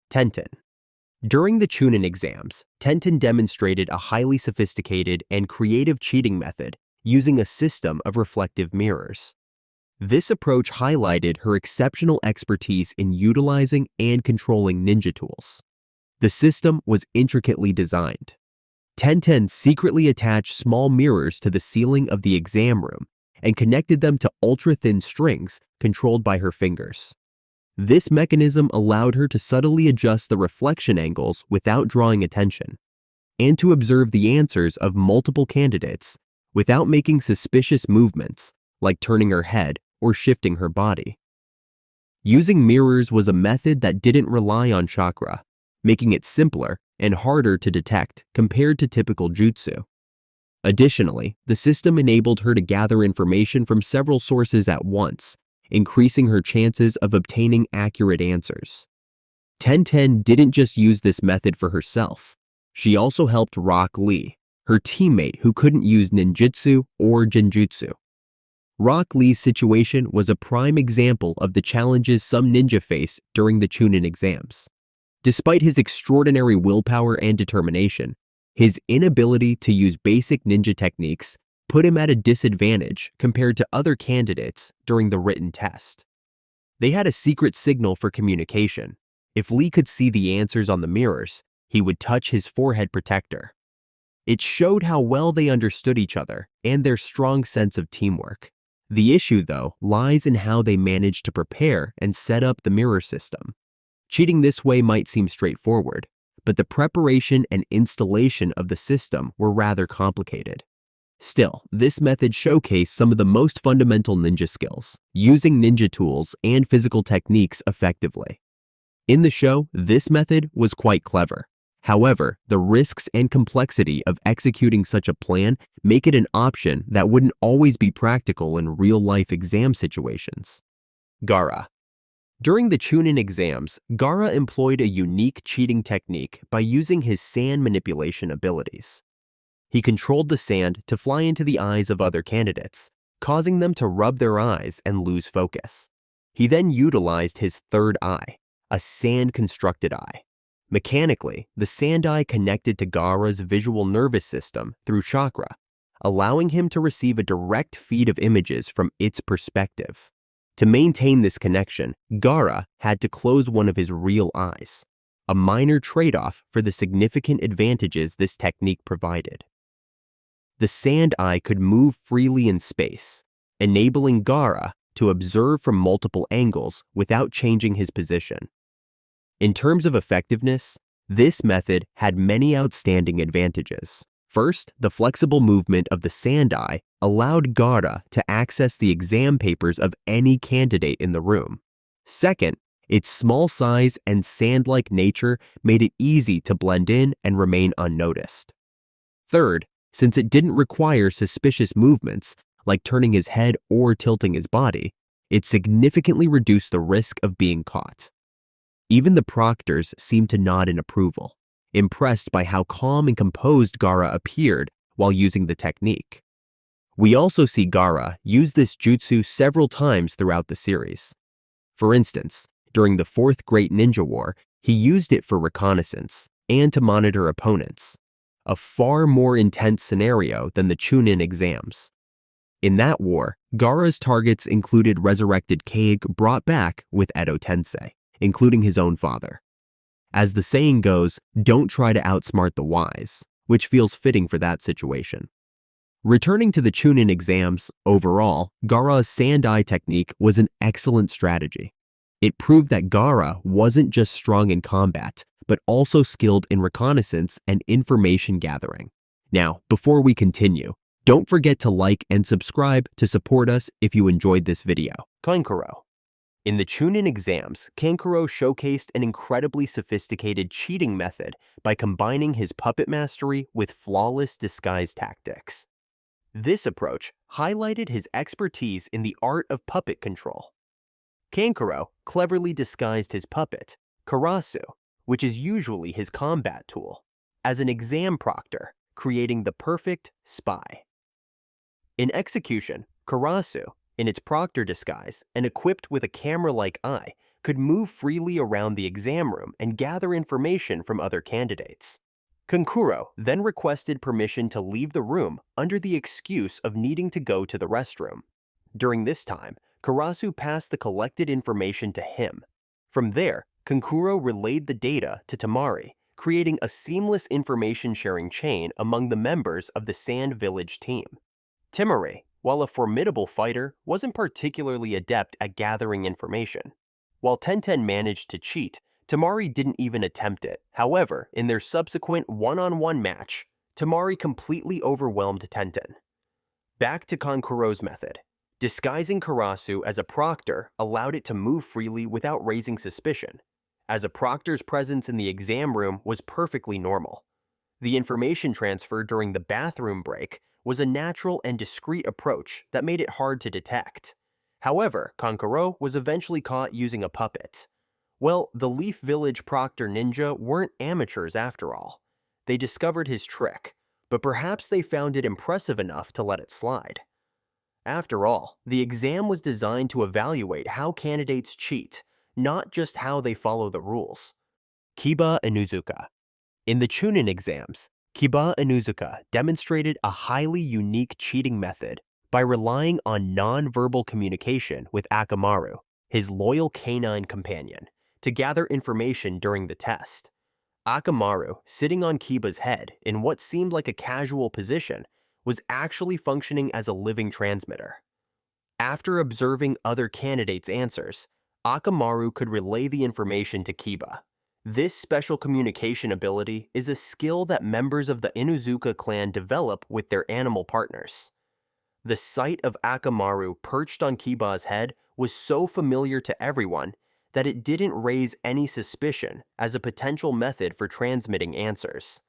Tenten. During the Chunin exams, Tenten demonstrated a highly sophisticated and creative cheating method using a system of reflective mirrors. This approach highlighted her exceptional expertise in utilizing and controlling ninja tools. The system was intricately designed. Tenten secretly attached small mirrors to the ceiling of the exam room and connected them to ultra-thin strings controlled by her fingers. This mechanism allowed her to subtly adjust the reflection angles without drawing attention, and to observe the answers of multiple candidates without making suspicious movements like turning her head or shifting her body. Using mirrors was a method that didn't rely on chakra, making it simpler and harder to detect compared to typical jutsu. Additionally, the system enabled her to gather information from several sources at once, increasing her chances of obtaining accurate answers. Tenten didn't just use this method for herself. She also helped Rock Lee, her teammate who couldn't use ninjutsu or genjutsu. Rock Lee's situation was a prime example of the challenges some ninja face during the Chunin exams. Despite his extraordinary willpower and determination, his inability to use basic ninja techniques put him at a disadvantage compared to other candidates during the written test. They had a secret signal for communication. If Lee could see the answers on the mirrors, he would touch his forehead protector. It showed how well they understood each other and their strong sense of teamwork. The issue, though, lies in how they managed to prepare and set up the mirror system. Cheating this way might seem straightforward, but the preparation and installation of the system were rather complicated. Still, this method showcased some of the most fundamental ninja skills, using ninja tools and physical techniques effectively. In the show, this method was quite clever. However, the risks and complexity of executing such a plan make it an option that wouldn't always be practical in real-life exam situations. Gaara. During the Chunin exams, Gaara employed a unique cheating technique by using his sand manipulation abilities. He controlled the sand to fly into the eyes of other candidates, causing them to rub their eyes and lose focus. He then utilized his third eye, a sand-constructed eye. Mechanically, the sand eye connected to Gaara's visual nervous system through chakra, allowing him to receive a direct feed of images from its perspective. To maintain this connection, Gaara had to close one of his real eyes, a minor trade-off for the significant advantages this technique provided. The sand eye could move freely in space, enabling Gaara to observe from multiple angles without changing his position. In terms of effectiveness, this method had many outstanding advantages. First, the flexible movement of the sand eye allowed Gaara to access the exam papers of any candidate in the room. Second, its small size and sand-like nature made it easy to blend in and remain unnoticed. Third, since it didn't require suspicious movements, like turning his head or tilting his body, it significantly reduced the risk of being caught. Even the proctors seemed to nod in approval, impressed by how calm and composed Gaara appeared while using the technique. We also see Gaara use this jutsu several times throughout the series. For instance, during the Fourth Great Ninja War, he used it for reconnaissance and to monitor opponents, a far more intense scenario than the Chunin exams. In that war, Gaara's targets included resurrected Kage brought back with Edo Tensei, including his own father. As the saying goes, don't try to outsmart the wise, which feels fitting for that situation. Returning to the Chunin exams, overall, Gaara's sand eye technique was an excellent strategy. It proved that Gaara wasn't just strong in combat, but also skilled in reconnaissance and information gathering. Now, before we continue, don't forget to like and subscribe to support us if you enjoyed this video. Koro. In the Chunin exams, Koro showcased an incredibly sophisticated cheating method by combining his puppet mastery with flawless disguise tactics. This approach highlighted his expertise in the art of puppet control. Koro cleverly disguised his puppet, Karasu, which is usually his combat tool, as an exam proctor, creating the perfect spy. In execution, Karasu, in its proctor disguise and equipped with a camera-like eye, could move freely around the exam room and gather information from other candidates. Kankuro then requested permission to leave the room under the excuse of needing to go to the restroom. During this time, Karasu passed the collected information to him. From there, Kankuro relayed the data to Temari, creating a seamless information-sharing chain among the members of the Sand Village team. Temari, while a formidable fighter, wasn't particularly adept at gathering information. While Tenten managed to cheat, Temari didn't even attempt it. However, in their subsequent one-on-one match, Temari completely overwhelmed Tenten. Back to Kankuro's method. Disguising Karasu as a proctor allowed it to move freely without raising suspicion, as a proctor's presence in the exam room was perfectly normal. The information transfer during the bathroom break was a natural and discreet approach that made it hard to detect. However, Kankuro was eventually caught using a puppet. Well, the Leaf Village proctor ninja weren't amateurs after all. They discovered his trick, but perhaps they found it impressive enough to let it slide. After all, the exam was designed to evaluate how candidates cheat, not just how they follow the rules. Kiba Inuzuka. In the Chunin exams, Kiba Inuzuka demonstrated a highly unique cheating method by relying on non-verbal communication with Akamaru, his loyal canine companion, to gather information during the test. Akamaru, sitting on Kiba's head in what seemed like a casual position, was actually functioning as a living transmitter. After observing other candidates' answers, Akamaru could relay the information to Kiba. This special communication ability is a skill that members of the Inuzuka clan develop with their animal partners. The sight of Akamaru perched on Kiba's head was so familiar to everyone that it didn't raise any suspicion as a potential method for transmitting answers.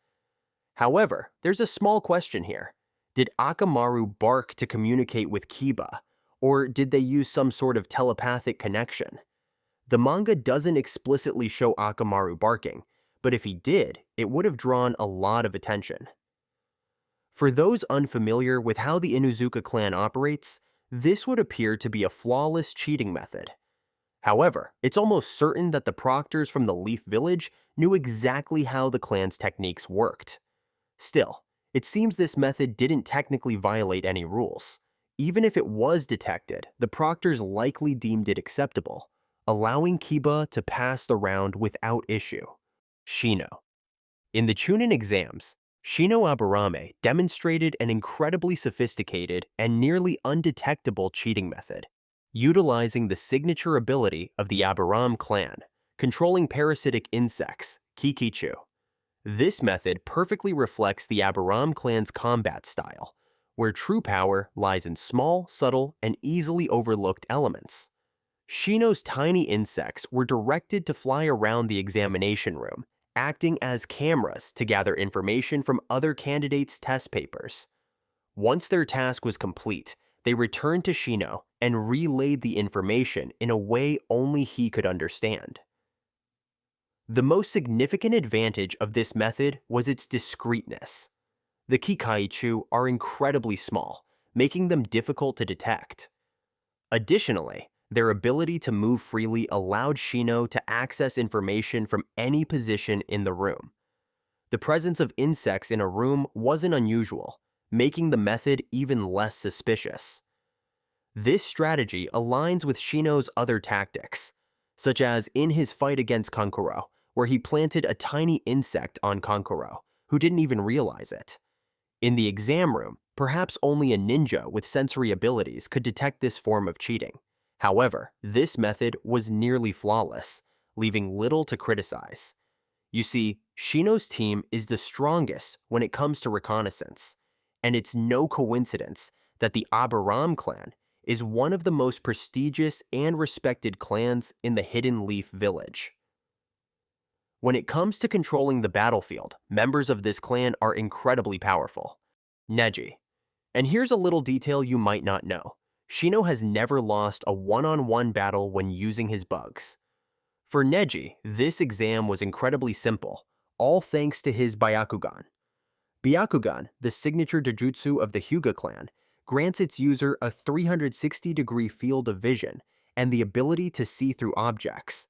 However, there's a small question here. Did Akamaru bark to communicate with Kiba, or did they use some sort of telepathic connection? The manga doesn't explicitly show Akamaru barking, but if he did, it would have drawn a lot of attention. For those unfamiliar with how the Inuzuka clan operates, this would appear to be a flawless cheating method. However, it's almost certain that the proctors from the Leaf Village knew exactly how the clan's techniques worked. Still, it seems this method didn't technically violate any rules. Even if it was detected, the proctors likely deemed it acceptable, allowing Kiba to pass the round without issue. Shino. In the Chunin exams, Shino Aburame demonstrated an incredibly sophisticated and nearly undetectable cheating method, utilizing the signature ability of the Aburame clan, controlling parasitic insects, Kikichu. This method perfectly reflects the Aburame clan's combat style, where true power lies in small, subtle, and easily overlooked elements. Shino's tiny insects were directed to fly around the examination room, acting as cameras to gather information from other candidates' test papers. Once their task was complete, they returned to Shino and relayed the information in a way only he could understand. The most significant advantage of this method was its discreteness. The Kikaichu are incredibly small, making them difficult to detect. Additionally, their ability to move freely allowed Shino to access information from any position in the room. The presence of insects in a room wasn't unusual, making the method even less suspicious. This strategy aligns with Shino's other tactics, such as in his fight against Kankuro, where he planted a tiny insect on Kankuro, who didn't even realize it. In the exam room, perhaps only a ninja with sensory abilities could detect this form of cheating. However, this method was nearly flawless, leaving little to criticize. You see, Shino's team is the strongest when it comes to reconnaissance, and it's no coincidence that the Aburame clan is one of the most prestigious and respected clans in the Hidden Leaf Village. When it comes to controlling the battlefield, members of this clan are incredibly powerful. Neji. And here's a little detail you might not know. Shino has never lost a one-on-one battle when using his bugs. For Neji, this exam was incredibly simple, all thanks to his Byakugan. Byakugan, the signature dojutsu of the Hyuga clan, grants its user a 360-degree field of vision and the ability to see through objects.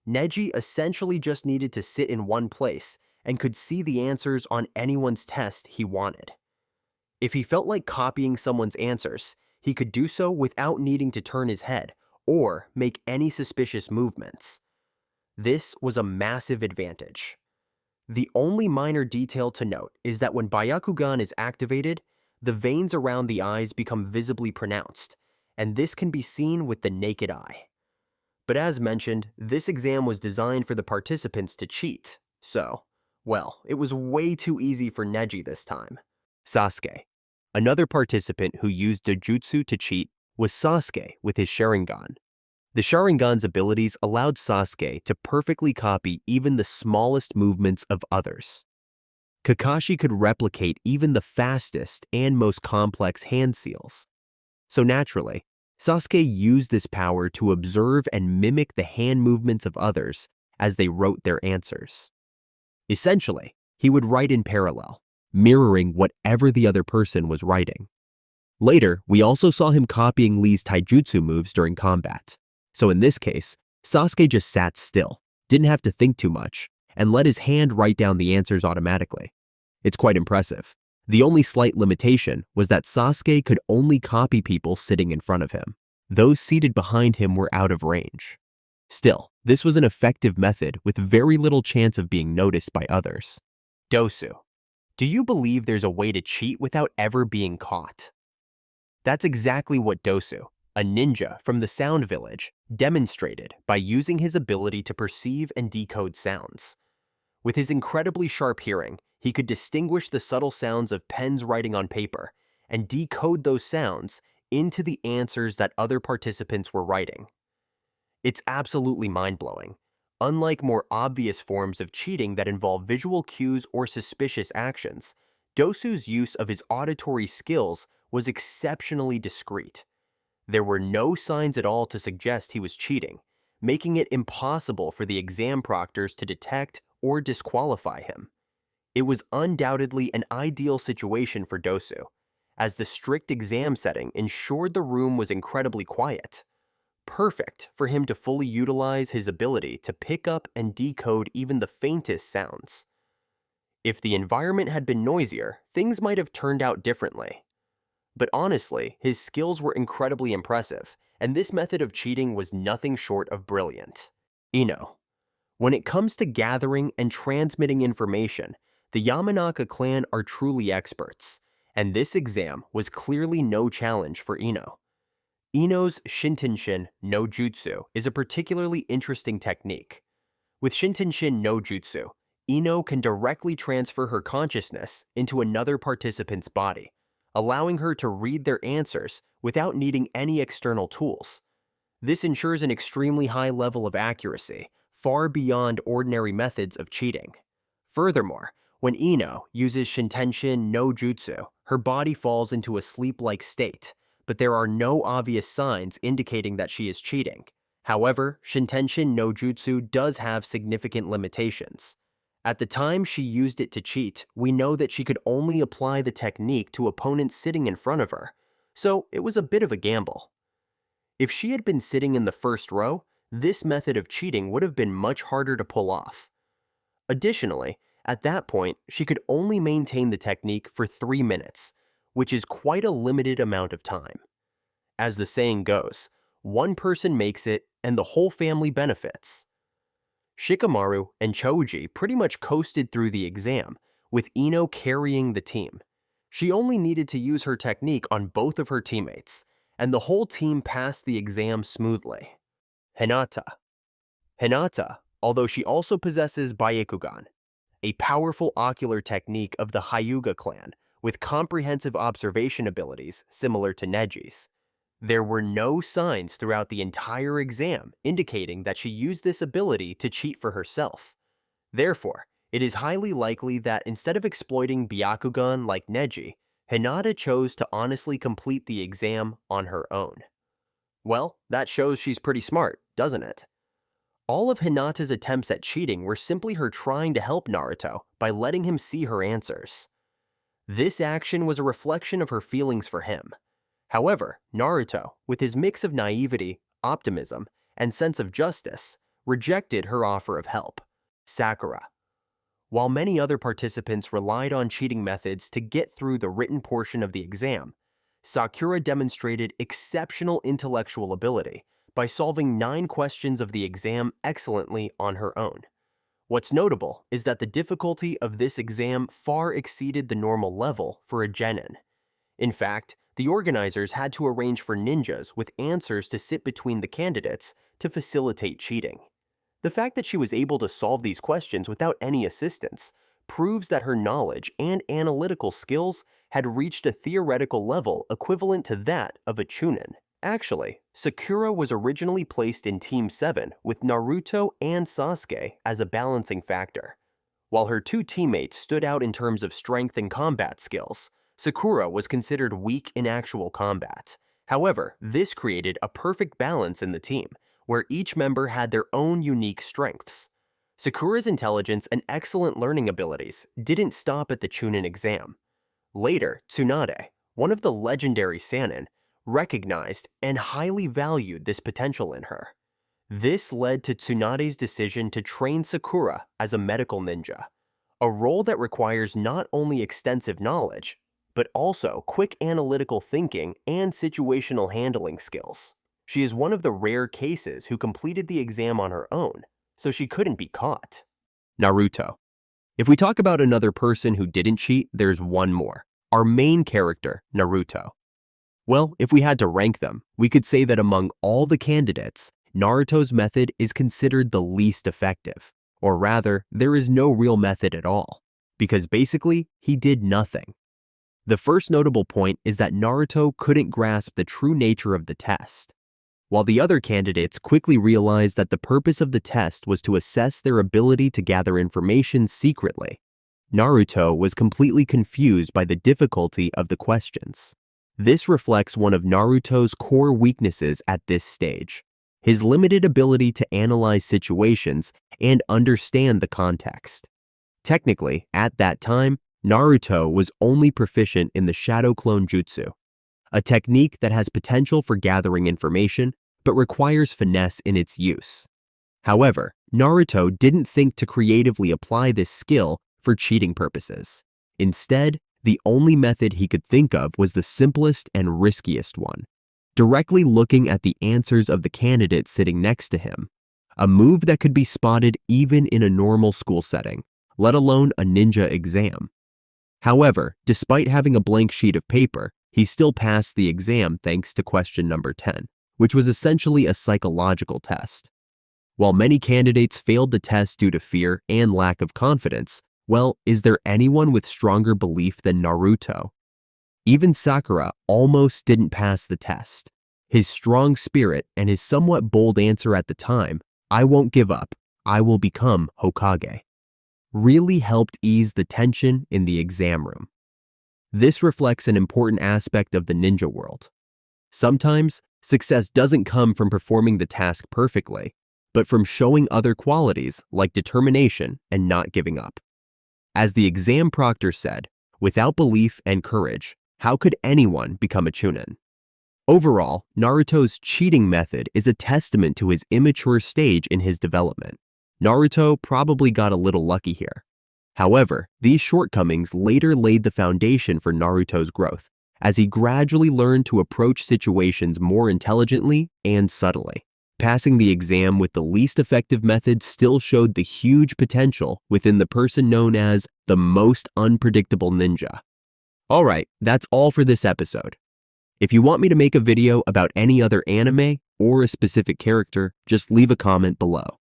Neji essentially just needed to sit in one place and could see the answers on anyone's test he wanted. If he felt like copying someone's answers, he could do so without needing to turn his head or make any suspicious movements. This was a massive advantage. The only minor detail to note is that when Byakugan is activated, the veins around the eyes become visibly pronounced, and this can be seen with the naked eye. But as mentioned, this exam was designed for the participants to cheat, so, well, it was way too easy for Neji this time. Sasuke. Another participant who used Dojutsu to cheat was Sasuke with his Sharingan. The Sharingan's abilities allowed Sasuke to perfectly copy even the smallest movements of others. Kakashi could replicate even the fastest and most complex hand seals. So naturally, Sasuke used this power to observe and mimic the hand movements of others as they wrote their answers. Essentially, he would write in parallel, mirroring whatever the other person was writing. Later, we also saw him copying Lee's taijutsu moves during combat. So in this case, Sasuke just sat still, didn't have to think too much, and let his hand write down the answers automatically. It's quite impressive. The only slight limitation was that Sasuke could only copy people sitting in front of him. Those seated behind him were out of range. Still, this was an effective method with very little chance of being noticed by others. Dosu. Do you believe there's a way to cheat without ever being caught? That's exactly what Dosu, a ninja from the Sound Village, demonstrated by using his ability to perceive and decode sounds. With his incredibly sharp hearing, he could distinguish the subtle sounds of pens writing on paper and decode those sounds into the answers that other participants were writing. It's absolutely mind-blowing. Unlike more obvious forms of cheating that involve visual cues or suspicious actions, Dosu's use of his auditory skills was exceptionally discreet. There were no signs at all to suggest he was cheating, making it impossible for the exam proctors to detect or disqualify him. It was undoubtedly an ideal situation for Dosu, as the strict exam setting ensured the room was incredibly quiet. Perfect for him to fully utilize his ability to pick up and decode even the faintest sounds. If the environment had been noisier, things might have turned out differently. But honestly, his skills were incredibly impressive, and this method of cheating was nothing short of brilliant. Ino. When it comes to gathering and transmitting information, the Yamanaka clan are truly experts, and this exam was clearly no challenge for Ino. Ino's Shintenshin no Jutsu is a particularly interesting technique. With Shintenshin no Jutsu, Ino can directly transfer her consciousness into another participant's body, allowing her to read their answers without needing any external tools. This ensures an extremely high level of accuracy, far beyond ordinary methods of cheating. Furthermore, when Ino uses Shintenshin no Jutsu, her body falls into a sleep-like state, but there are no obvious signs indicating that she is cheating. However, Shintenshin no Jutsu does have significant limitations. At the time she used it to cheat, we know that she could only apply the technique to opponents sitting in front of her, so it was a bit of a gamble. If she had been sitting in the first row, this method of cheating would have been much harder to pull off. Additionally, at that point, she could only maintain the technique for 3 minutes, which is quite a limited amount of time. As the saying goes, one person makes it and the whole family benefits. Shikamaru and Choji pretty much coasted through the exam, with Ino carrying the team. She only needed to use her technique on both of her teammates, and the whole team passed the exam smoothly. Hinata. Hinata, although she also possesses Byakugan, a powerful ocular technique of the Hyuga clan with comprehensive observation abilities similar to Neji's. There were no signs throughout the entire exam indicating that she used this ability to cheat for herself. Therefore, it is highly likely that instead of exploiting Byakugan like Neji, Hinata chose to honestly complete the exam on her own. Well, that shows she's pretty smart, doesn't it? All of Hinata's attempts at cheating were simply her trying to help Naruto by letting him see her answers. This action was a reflection of her feelings for him. However, Naruto, with his mix of naivety, optimism, and sense of justice, rejected her offer of help. Sakura. While many other participants relied on cheating methods to get through the written portion of the exam, Sakura demonstrated exceptional intellectual ability by solving 9 questions of the exam excellently on her own. What's notable is that the difficulty of this exam far exceeded the normal level for a genin. In fact, the organizers had to arrange for ninjas with answers to sit between the candidates to facilitate cheating. The fact that she was able to solve these questions without any assistance proves that her knowledge and analytical skills had reached a theoretical level equivalent to that of a Chunin. Actually, Sakura was originally placed in Team 7 with Naruto and Sasuke as a balancing factor. While her 2 teammates stood out in terms of strength and combat skills, Sakura was considered weak in actual combat. However, this created a perfect balance in the team, where each member had their own unique strengths. Sakura's intelligence and excellent learning abilities didn't stop at the Chunin exam. Later, Tsunade, one of the legendary Sannin, recognized and highly valued this potential in her. This led to Tsunade's decision to train Sakura as a medical ninja, a role that requires not only extensive knowledge, but also quick analytical thinking and situational handling skills. She is one of the rare cases who completed the exam on her own, so she couldn't be caught. Naruto. If we talk about another person who didn't cheat, there's one more. Our main character, Naruto. Well, if we had to rank them, we could say that among all the candidates, Naruto's method is considered the least effective. Or rather, there is no real method at all, because basically, he did nothing. The first notable point is that Naruto couldn't grasp the true nature of the test. While the other candidates quickly realized that the purpose of the test was to assess their ability to gather information secretly, Naruto was completely confused by the difficulty of the questions. This reflects one of Naruto's core weaknesses at this stage, his limited ability to analyze situations and understand the context. Technically, at that time, Naruto was only proficient in the Shadow Clone Jutsu, a technique that has potential for gathering information, but requires finesse in its use. However, Naruto didn't think to creatively apply this skill for cheating purposes. Instead, the only method he could think of was the simplest and riskiest one, directly looking at the answers of the candidates sitting next to him, a move that could be spotted even in a normal school setting, let alone a ninja exam. However, despite having a blank sheet of paper, he still passed the exam thanks to question number 10, which was essentially a psychological test. While many candidates failed the test due to fear and lack of confidence, well, is there anyone with stronger belief than Naruto? Even Sakura almost didn't pass the test. His strong spirit and his somewhat bold answer at the time, "I won't give up, I will become Hokage," really helped ease the tension in the exam room. This reflects an important aspect of the ninja world. Sometimes, success doesn't come from performing the task perfectly, but from showing other qualities like determination and not giving up. As the exam proctor said, without belief and courage, how could anyone become a Chunin? Overall, Naruto's cheating method is a testament to his immature stage in his development. Naruto probably got a little lucky here. However, these shortcomings later laid the foundation for Naruto's growth, as he gradually learned to approach situations more intelligently and subtly. Passing the exam with the least effective method still showed the huge potential within the person known as the most unpredictable ninja. Alright, that's all for this episode. If you want me to make a video about any other anime or a specific character, just leave a comment below.